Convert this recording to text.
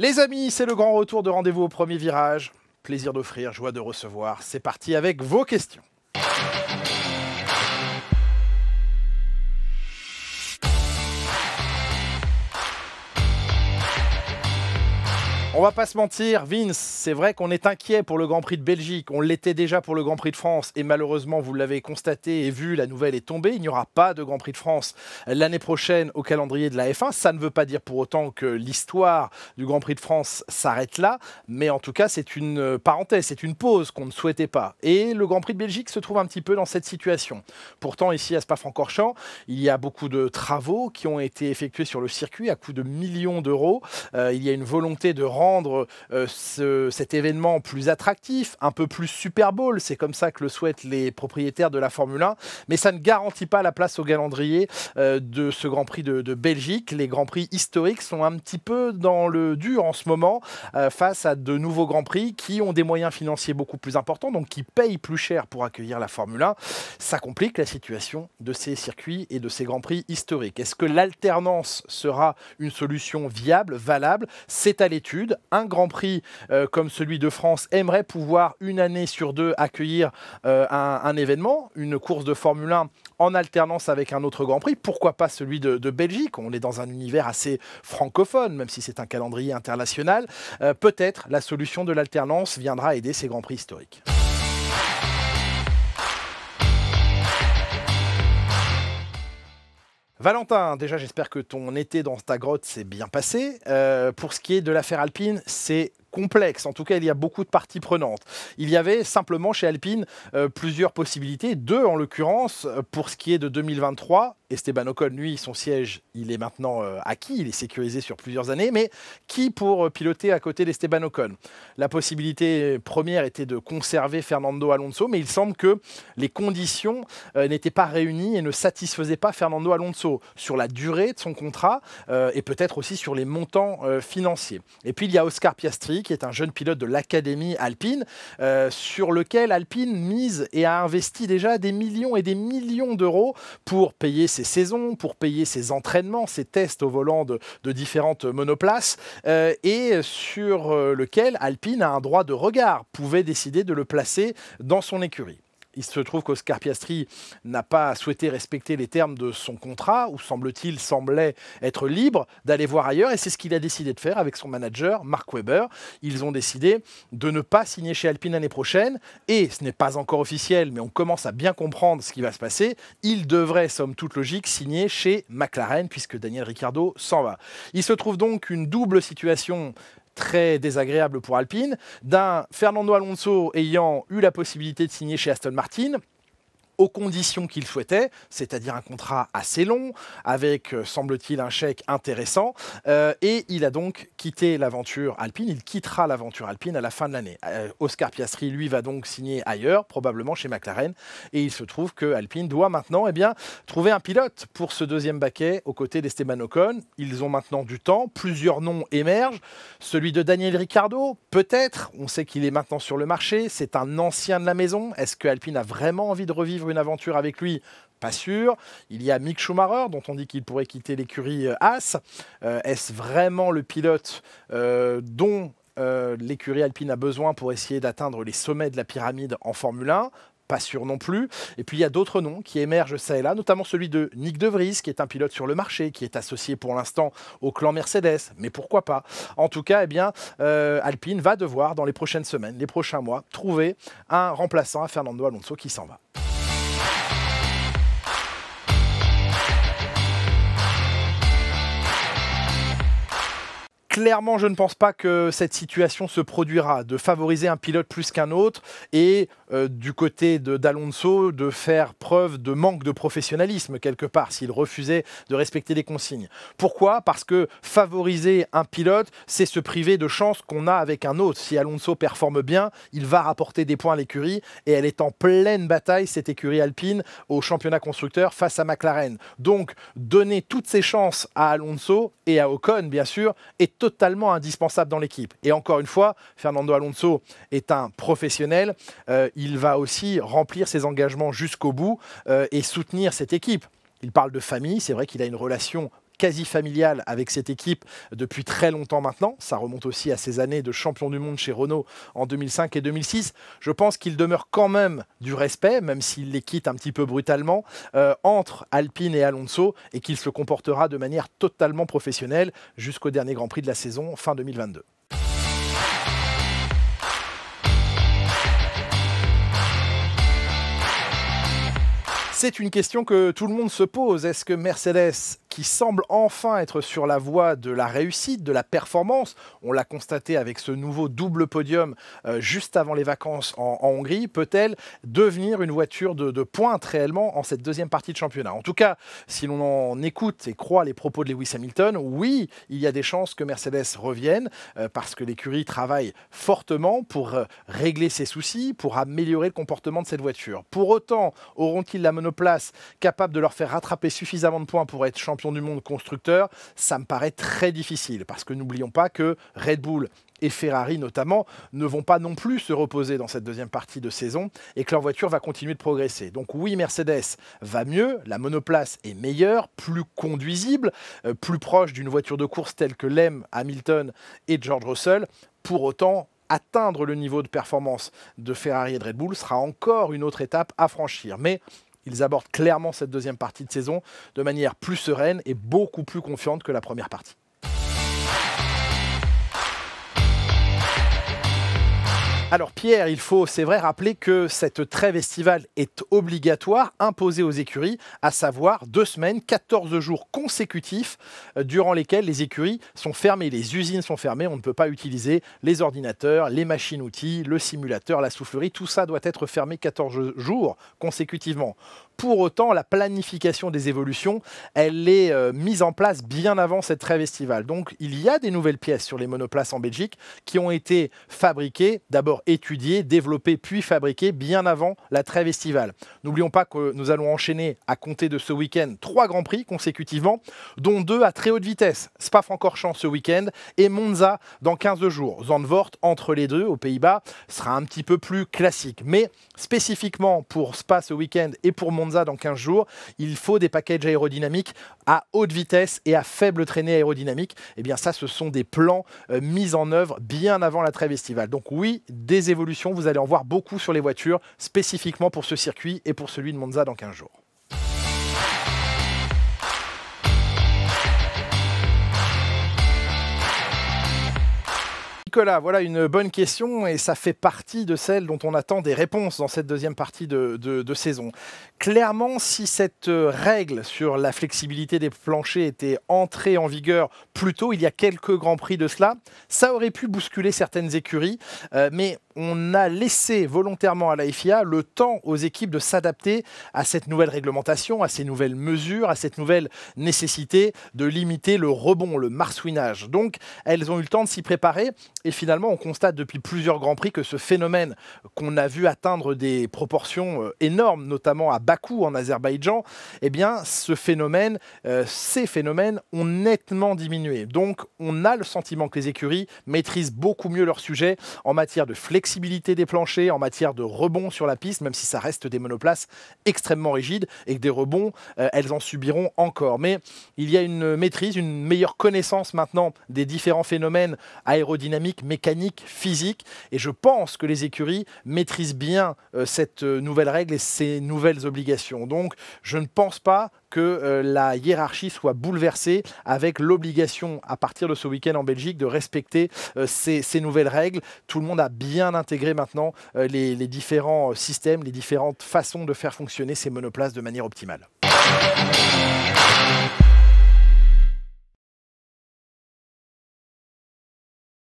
Les amis, c'est le grand retour de Rendez-vous au premier virage. Plaisir d'offrir, joie de recevoir. C'est parti avec vos questions. On va pas se mentir, Vince, c'est vrai qu'on est inquiet pour le Grand Prix de Belgique. On l'était déjà pour le Grand Prix de France et malheureusement, vous l'avez constaté et vu, la nouvelle est tombée. Il n'y aura pas de Grand Prix de France l'année prochaine au calendrier de la F1. Ça ne veut pas dire pour autant que l'histoire du Grand Prix de France s'arrête là, mais en tout cas, c'est une parenthèse, c'est une pause qu'on ne souhaitait pas. Et le Grand Prix de Belgique se trouve un petit peu dans cette situation. Pourtant, ici à Spa-Francorchamps, il y a beaucoup de travaux qui ont été effectués sur le circuit à coût de millions d'euros. Il y a une volonté de rendre cet événement plus attractif, un peu plus Super Bowl, c'est comme ça que le souhaitent les propriétaires de la Formule 1, mais ça ne garantit pas la place au calendrier de ce Grand Prix de Belgique. Les Grands Prix historiques sont un petit peu dans le dur en ce moment face à de nouveaux Grands Prix qui ont des moyens financiers beaucoup plus importants, donc qui payent plus cher pour accueillir la Formule 1. Ça complique la situation de ces circuits et de ces Grands Prix historiques. Est-ce que l'alternance sera une solution viable, valable? C'est à l'étude. Un Grand Prix comme celui de France aimerait pouvoir une année sur deux accueillir un événement, une course de Formule 1 en alternance avec un autre Grand Prix. Pourquoi pas celui de Belgique? On est dans un univers assez francophone, même si c'est un calendrier international. Peut-être la solution de l'alternance viendra aider ces Grands Prix historiques. Valentin, déjà j'espère que ton été dans ta grotte s'est bien passé. Pour ce qui est de l'affaire Alpine, c'est complexe. En tout cas, il y a beaucoup de parties prenantes. Il y avait simplement chez Alpine plusieurs possibilités, deux en l'occurrence, pour ce qui est de 2023. Esteban Ocon, lui, son siège, il est maintenant acquis, il est sécurisé sur plusieurs années, mais qui pour piloter à côté d'Esteban Ocon? La possibilité première était de conserver Fernando Alonso, mais il semble que les conditions n'étaient pas réunies et ne satisfaisaient pas Fernando Alonso sur la durée de son contrat et peut-être aussi sur les montants financiers. Et puis il y a Oscar Piastri, qui est un jeune pilote de l'Académie Alpine, sur lequel Alpine mise et a investi déjà des millions et des millions d'euros pour payer ses saisons, pour payer ses entraînements, ses tests au volant de différentes monoplaces, et sur lequel Alpine a un droit de regard, pouvait décider de le placer dans son écurie. Il se trouve qu'Oscar Piastri n'a pas souhaité respecter les termes de son contrat, ou semblait être libre d'aller voir ailleurs, et c'est ce qu'il a décidé de faire avec son manager, Mark Webber. Ils ont décidé de ne pas signer chez Alpine l'année prochaine, et ce n'est pas encore officiel, mais on commence à bien comprendre ce qui va se passer. Il devrait, somme toute logique, signer chez McLaren, puisque Daniel Ricciardo s'en va. Il se trouve donc une double situation très désagréable pour Alpine, d'un Fernando Alonso ayant eu la possibilité de signer chez Aston Martin, aux conditions qu'il souhaitait, c'est-à-dire un contrat assez long, avec, semble-t-il, un chèque intéressant, et il a donc quitté l'aventure Alpine, il quittera l'aventure Alpine à la fin de l'année. Oscar Piastri, lui, va donc signer ailleurs, probablement chez McLaren, et il se trouve que Alpine doit maintenant trouver un pilote pour ce deuxième baquet aux côtés d'Esteban Ocon. Ils ont maintenant du temps, plusieurs noms émergent, celui de Daniel Ricciardo, peut-être, on sait qu'il est maintenant sur le marché, c'est un ancien de la maison, est-ce que Alpine a vraiment envie de revivre une aventure avec lui? Pas sûr. Il y a Mick Schumacher, dont on dit qu'il pourrait quitter l'écurie Haas. Est-ce vraiment le pilote dont l'écurie Alpine a besoin pour essayer d'atteindre les sommets de la pyramide en Formule 1? Pas sûr non plus. Et puis il y a d'autres noms qui émergent ça et là, notamment celui de Nick De Vries, qui est un pilote sur le marché, qui est associé pour l'instant au clan Mercedes. Mais pourquoi pas? En tout cas, Alpine va devoir, dans les prochaines semaines, les prochains mois, trouver un remplaçant à Fernando Alonso qui s'en va. Clairement, je ne pense pas que cette situation se produira, de favoriser un pilote plus qu'un autre et du côté d'Alonso de faire preuve de manque de professionnalisme quelque part s'il refusait de respecter les consignes. Pourquoi? Parce que favoriser un pilote, c'est se priver de chances qu'on a avec un autre. Si Alonso performe bien, il va rapporter des points à l'écurie et elle est en pleine bataille, cette écurie Alpine, au championnat constructeur face à McLaren. Donc, donner toutes ses chances à Alonso et à Ocon, bien sûr, est totalement indispensable dans l'équipe. Et encore une fois, Fernando Alonso est un professionnel. Il va aussi remplir ses engagements jusqu'au bout et soutenir cette équipe. Il parle de famille, c'est vrai qu'il a une relation quasi familial avec cette équipe depuis très longtemps maintenant. Ça remonte aussi à ses années de champion du monde chez Renault en 2005 et 2006. Je pense qu'il demeure quand même du respect, même s'il les quitte un petit peu brutalement, entre Alpine et Alonso, et qu'il se comportera de manière totalement professionnelle jusqu'au dernier Grand Prix de la saison, fin 2022. C'est une question que tout le monde se pose. Est-ce que Mercedes, qui semble enfin être sur la voie de la réussite, de la performance, on l'a constaté avec ce nouveau double podium juste avant les vacances en Hongrie, peut-elle devenir une voiture de pointe réellement en cette deuxième partie de championnat? En tout cas, si l'on en écoute et croit les propos de Lewis Hamilton, oui, il y a des chances que Mercedes revienne parce que l'écurie travaille fortement pour régler ses soucis, pour améliorer le comportement de cette voiture. Pour autant, auront-ils la monoplace capable de leur faire rattraper suffisamment de points pour être champion du monde constructeur? Ça me paraît très difficile parce que n'oublions pas que Red Bull et Ferrari notamment ne vont pas non plus se reposer dans cette deuxième partie de saison et que leur voiture va continuer de progresser. Donc oui, Mercedes va mieux, la monoplace est meilleure, plus conduisible, plus proche d'une voiture de course telle que l'aiment Hamilton et George Russell. Pour autant, atteindre le niveau de performance de Ferrari et de Red Bull sera encore une autre étape à franchir. Mais ils abordent clairement cette deuxième partie de saison de manière plus sereine et beaucoup plus confiante que la première partie. Alors Pierre, il faut, c'est vrai, rappeler que cette trêve estivale est obligatoire, imposée aux écuries, à savoir 2 semaines, 14 jours consécutifs, durant lesquels les écuries sont fermées, les usines sont fermées, on ne peut pas utiliser les ordinateurs, les machines-outils, le simulateur, la soufflerie, tout ça doit être fermé 14 jours consécutivement. Pour autant, la planification des évolutions, elle est mise en place bien avant cette trêve estivale. Donc il y a des nouvelles pièces sur les monoplaces en Belgique qui ont été fabriquées, d'abord étudiées, développées puis fabriquées bien avant la trêve estivale. N'oublions pas que nous allons enchaîner à compter de ce week-end 3 Grands Prix consécutivement, dont 2 à très haute vitesse. Spa-Francorchamps ce week-end et Monza dans 15 jours. Zandvoort entre les deux aux Pays-Bas sera un petit peu plus classique. Mais spécifiquement pour Spa ce week-end et pour Monza dans 15 jours, il faut des packages aérodynamiques à haute vitesse et à faible traînée aérodynamique. Et bien ça, ce sont des plans mis en œuvre bien avant la trêve estivale. Donc oui, des évolutions, vous allez en voir beaucoup sur les voitures, spécifiquement pour ce circuit et pour celui de Monza dans 15 jours. Nicolas, voilà une bonne question et ça fait partie de celles dont on attend des réponses dans cette deuxième partie de saison. Clairement, si cette règle sur la flexibilité des planchers était entrée en vigueur plus tôt, il y a quelques grands prix de cela, ça aurait pu bousculer certaines écuries, mais on a laissé volontairement à la FIA le temps aux équipes de s'adapter à cette nouvelle réglementation, à ces nouvelles mesures, à cette nouvelle nécessité de limiter le rebond, le marsouinage. Donc, elles ont eu le temps de s'y préparer. Et finalement, on constate depuis plusieurs Grands Prix que ce phénomène qu'on a vu atteindre des proportions énormes, notamment à Bakou en Azerbaïdjan, eh bien, ces phénomènes ont nettement diminué. Donc, on a le sentiment que les écuries maîtrisent beaucoup mieux leur sujet en matière de flexibilité des planchers, en matière de rebond sur la piste, même si ça reste des monoplaces extrêmement rigides et que des rebonds, elles en subiront encore. Mais il y a une maîtrise, une meilleure connaissance maintenant des différents phénomènes aérodynamiques, mécanique, physique, et je pense que les écuries maîtrisent bien cette nouvelle règle et ces nouvelles obligations. Donc je ne pense pas que la hiérarchie soit bouleversée avec l'obligation à partir de ce week-end en Belgique de respecter ces nouvelles règles. Tout le monde a bien intégré maintenant les différents systèmes, les différentes façons de faire fonctionner ces monoplaces de manière optimale.